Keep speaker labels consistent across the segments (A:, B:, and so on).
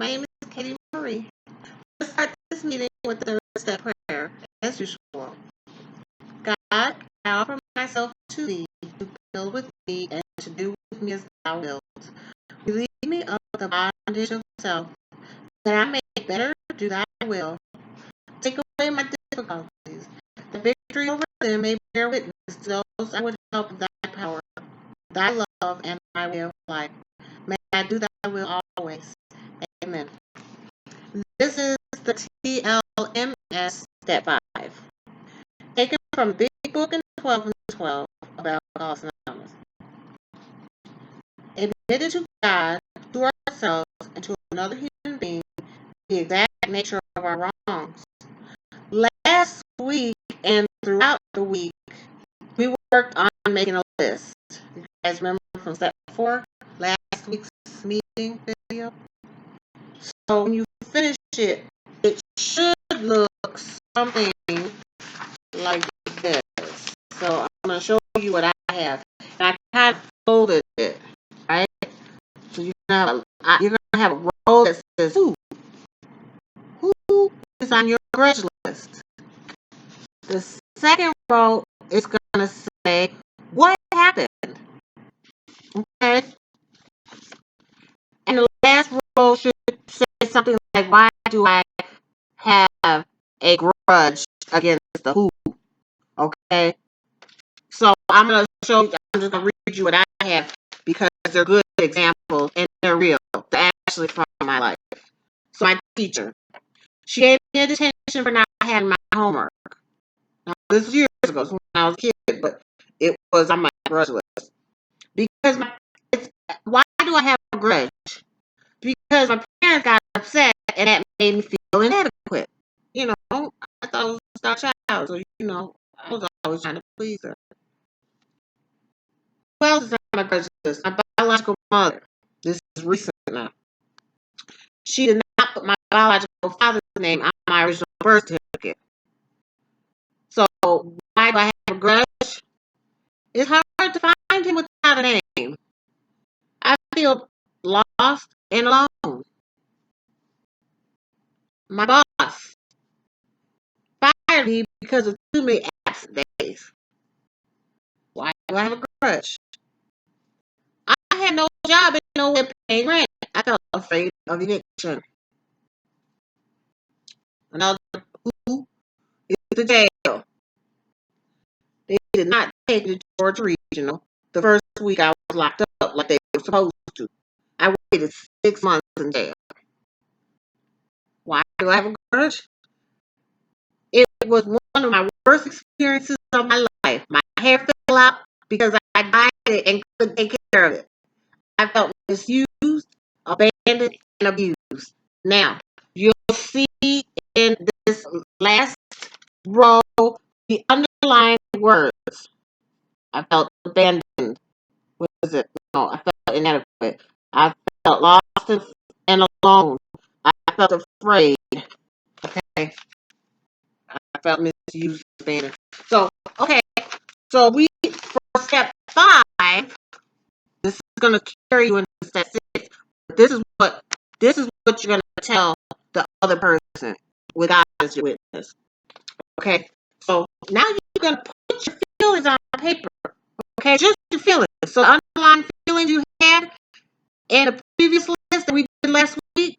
A: My name is Katie Marie. Let's start this meeting with the third step prayer. As usual, God, I offer myself to thee to build with me and to do with me as thou wilt. Relieve me of the bondage of self, that I may better do thy will. Take away my difficulties. The victory over them may bear witness to those I would help with thy power, thy love, and my way of life. May I do thy will always. Amen. This is the TLMS Step 5, taken from Big Book and 12 and 12 about Alcoholics Anonymous. Admitted to God, to ourselves, and to another human being the exact nature of our wrongs. Last week and throughout the week, we worked on making a list. You guys remember from Step 4, last week's meeting video? So when you finish it, it should look something like this. So I'm going to show you what I have. And I kind of folded it, right? So you're going to have a row that says who is on your grudge list. The second row is going to say what happened. Okay? And the last row should say something like, why do I have a grudge against the who? Okay? So I'm going to show you, I'm just going to read you what I have because they're good examples and they're real. They're actually from my life. So my teacher, she gave me a detention for not having my homework. Now, this was years ago, so when I was a kid, but it was on my grudge list. Because why do I have a grudge? Because my parents got upset and that made me feel inadequate. You know, I thought I was a star child, so I was always trying to please her. Who else is on my grudge list? My biological mother. This is recent now. She did not put my biological father's name on my original birth certificate. So why do I have a grudge? It's hard to find him without a name. I feel lost and alone. My boss fired me because of too many absent days. Why do I have a grudge? I had no job and no way of paying rent. I felt afraid of eviction. Another who is the jail. They did not take me to Georgia Regional the first week I was locked up like they were supposed to. I waited 6 months in jail. Why do I have a grudge? It was one of my worst experiences of my life. My hair fell out because I dyed it and couldn't take care of it. I felt misused, abandoned, and abused. Now, you'll see in this last row the underlying words. I felt abandoned. What is it? No, I felt inadequate. I felt lost and alone. I felt afraid. Okay. I felt misused, abandoned. So, okay. So for step 5, this is going to carry you into step 6. This is what you're going to tell the other person with God as your witness. Okay. So now you're going to put your feelings on paper. Okay, just your feelings. So the underlying feelings you had in the previous list that we did last week.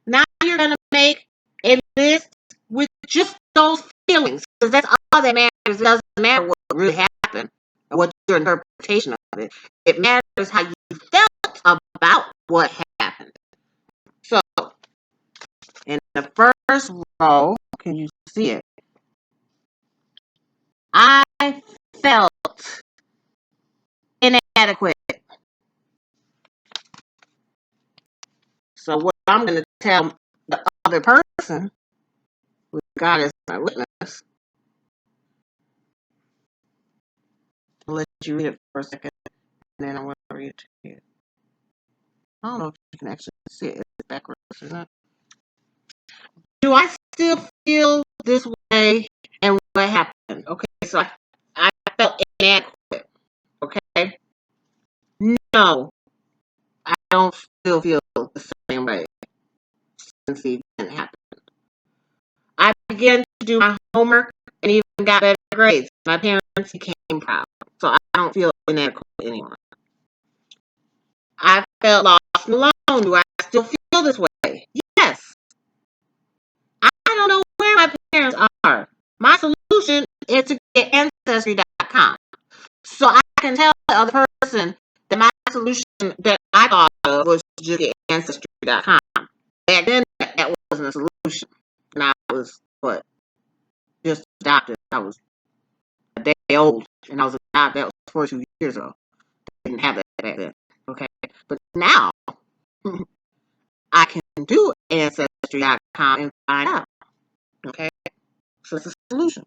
A: Now you're going to make a list with just those feelings, because that's all that matters. It doesn't matter what really happened or what your interpretation of it. It matters how you felt about what happened. So, in the first row, can you see it? I felt inadequate. So what I'm going to tell the other person, with God as my witness, I'll let you read it for a second, and then I want to read it to you. I don't know if you can actually see it. It's backwards, isn't it? Do I still feel this way, and what happened? Okay, so I felt inadequate. Okay? No, I don't still feel the same way. residency event happened. I began to do my homework and even got better grades. My parents became proud, so I don't feel inadequate anymore. I felt lost and alone. Do I still feel this way? Yes. I don't know where my parents are. My solution is to get Ancestry.com. So I can tell the other person that my solution that I thought of was just get Ancestry.com. Back then, that wasn't a solution. And I was, just adopted. I was a day old, and I was adopted. That was 42 years ago. I didn't have that back then. Okay? But now, I can do Ancestry.com and find out. Okay? So it's a solution.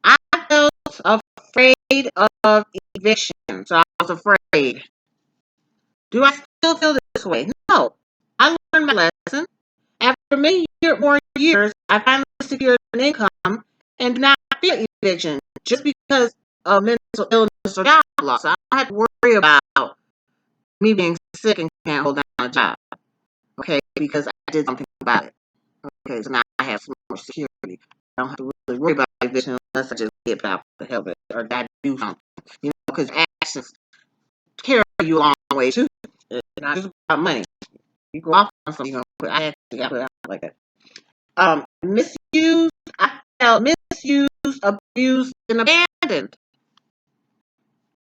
A: I felt afraid of eviction. So I was afraid. Do I still feel this way? No. I learned my lesson. After many more years, I finally secured an income and do not fear eviction just because of mental illness or job loss. I don't have to worry about me being sick and can't hold down a job. Okay, because I did something about it. Okay, so now I have some more security. I don't have to really worry about eviction unless I just get out the hell of it or I do something. Because actions carry you a long way too. It's not just about money. You go off on something, I actually got put out like that. Misuse. I felt misused, abused, and abandoned.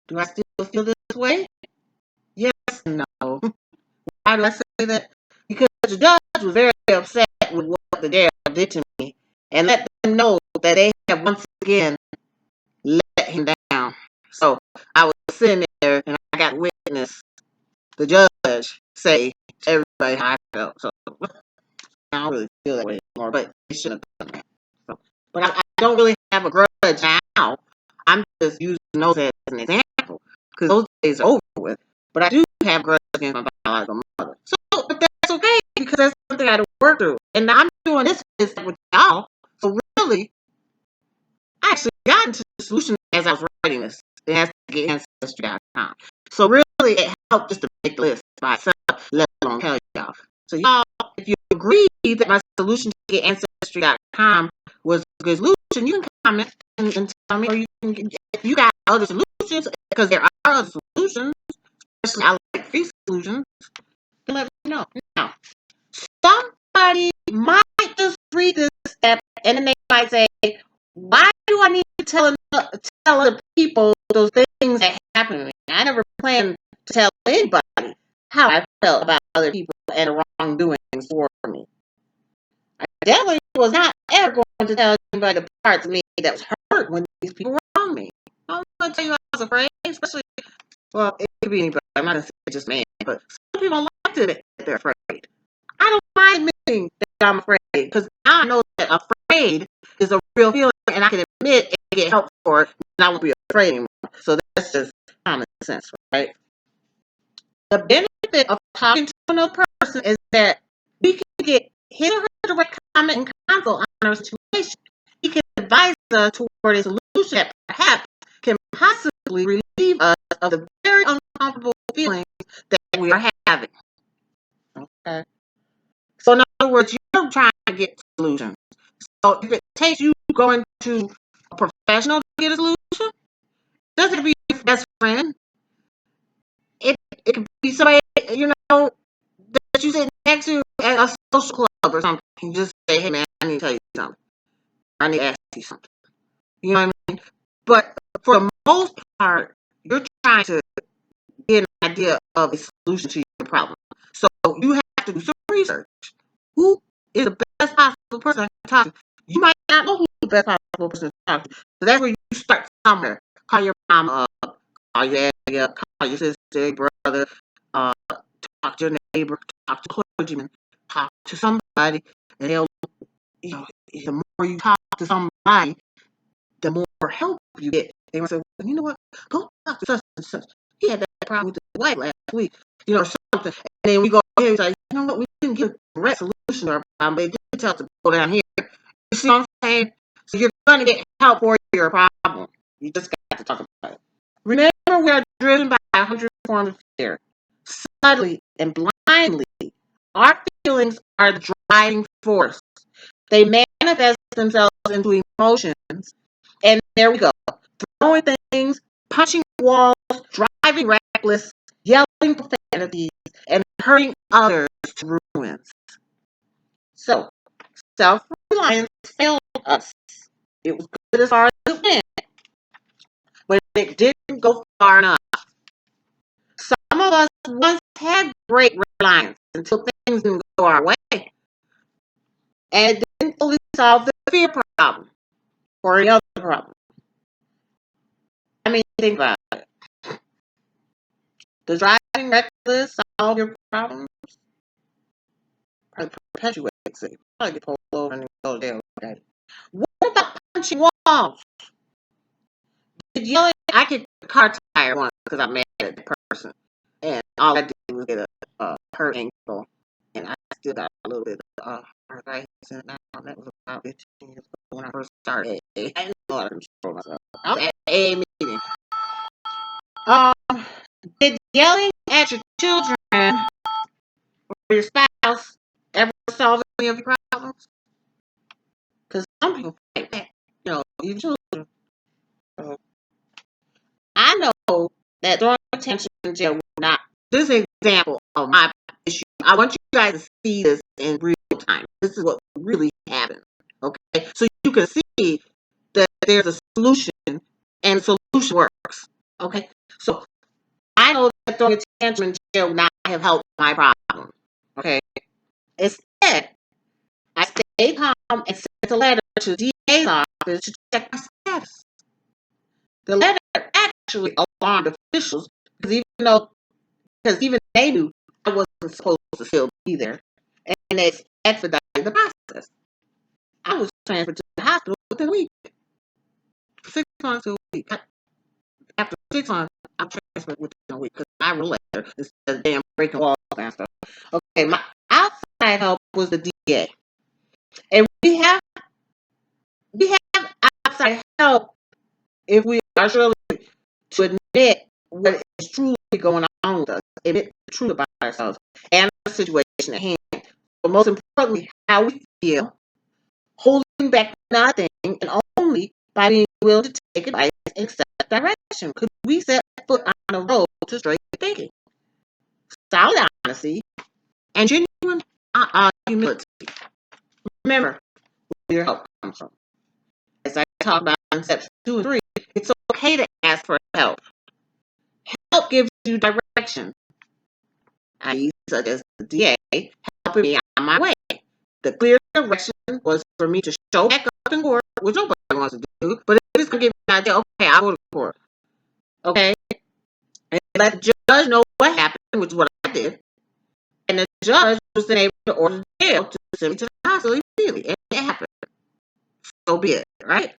A: Do I still feel this way? Yes and no. Why do I say that? Because the judge was very upset with what the jail did to me and let them know that they have once again let him down. So I was sitting there and I got witness the judge say to everybody how I felt. So I don't really feel that way anymore, but they shouldn't have done that. So, but I don't really have a grudge now. I'm just using those as an example because those days are over with. But I do have a grudge against my biological mother. So, but that's okay because that's something I had to work through. And I'm doing this with y'all. So really, I actually got into the solution as I was writing this. It has to get Ancestry.com. So really, it helped just to make the list by itself, let alone tell y'all. So y'all, if you agree that my solution to get Ancestry.com was a good solution, you can comment and tell me, or you can, if you got other solutions, because there are other solutions, especially I like free solutions, then let me know. Now, somebody might just read this step and then they might say, why do I need to tell other people those things that happen to me? I never planned to tell anybody how I felt about other people and the wrongdoings for me. I definitely was not ever going to tell anybody the parts of me that was hurt when these people wronged me. I'm going to tell you I was afraid, especially, well, it could be anybody. I'm not going to say just man, but some people don't like to admit that they're afraid. I don't mind admitting that I'm afraid because now I know that afraid is a real feeling and I can admit and get help for it and I won't be afraid anymore. So that's just common sense, right? The benefit of talking to another person is that we can get his or her direct comment and counsel on our situation. He can advise us toward a solution that perhaps can possibly relieve us of the very uncomfortable feelings that we are having. Okay. So in other words, you're trying to get solutions. So if it takes you going to a professional to get a solution, doesn't be your best friend. It could be somebody, that you sit next to at a social club or something. You just say, hey man, I need to tell you something. I need to ask you something. You know what I mean? But for the most part, you're trying to get an idea of a solution to your problem. So you have to do some research. Who is the best possible person I can talk to? You might not know who the best possible person to talk to. So that's where you start somewhere. Call your mom up, call your daddy up, call your sister, your brother, talk to your neighbor, talk to clergyman, talk to somebody, and they'll, the more you talk to somebody, the more help you get. They might say, well, you know what? Go talk to such and such. He had that problem with his wife last week, something. And then we go here and say, you know what? We didn't get a direct solution to our problem, but they did tell us to go down here. You see what I'm saying? So you're going to get help for your problem. You just got to talk about it. Remember, we are driven by 100 forms of fear. Subtly and blindly, our feelings are the driving force. They manifest themselves into emotions. And there we go. Throwing things, punching walls, driving reckless, yelling profanities, and hurting others to ruins. So, self-reliance failed us. It was good as far as it went, but it didn't go far enough. Some of us once had great reliance until things didn't go our way, and it didn't fully solve the fear problem or the other problem. I mean, think about it. Does driving reckless solve your problems? Probably perpetuates it. Probably get pulled over and go to jail. Okay. What about punching walls? Did yelling? I kicked a car tire once because I mad at the person, and all I did was get a hurt ankle, and I still got a little bit of arthritis in now. That was about 15 years ago when I first started. I didn't know how to control myself. I was at a meeting. Did yelling at your children or your spouse ever solve any of your problems? Because some people fight back, your children. So I know that throwing attention in jail will not. This is an example of my issue. I want you guys to see this in real time. This is what really happened. Okay, so you can see that there's a solution, and the solution works. Okay, so I know that throwing attention in jail would not have helped my problem. Okay, instead, I stayed calm and sent a letter to the DA's office to check my status. The letter actually alarmed officials because even they knew I wasn't supposed to still be there, and they expedited the process. I was transferred to the hospital within a week. 6 months to a week. After 6 months, I'm transferred within a week because I wrote a letter instead of damn breaking walls and stuff. Okay, my outside help was the DA, and we have outside help if we are surely to admit what is truly going on with us, admit the truth about ourselves and the situation at hand. But most importantly, how we feel, holding back nothing, and only by being willing to take advice and accept direction. Could we set foot on the road to straight thinking, solid honesty, and genuine humility? Remember where your help comes from. As I talked about in steps 2 and 3, it's okay to ask for help. Help gives you direction, i.e., such as the DA helping me on my way. The clear direction was for me to show back up in court, which nobody wants to do, but it's going to give me an idea, okay, I'll go to court. Okay? And let the judge know what happened, which is what I did. And the judge was then able to order the jail to send me to the hospital immediately. And it happened. So be it, right?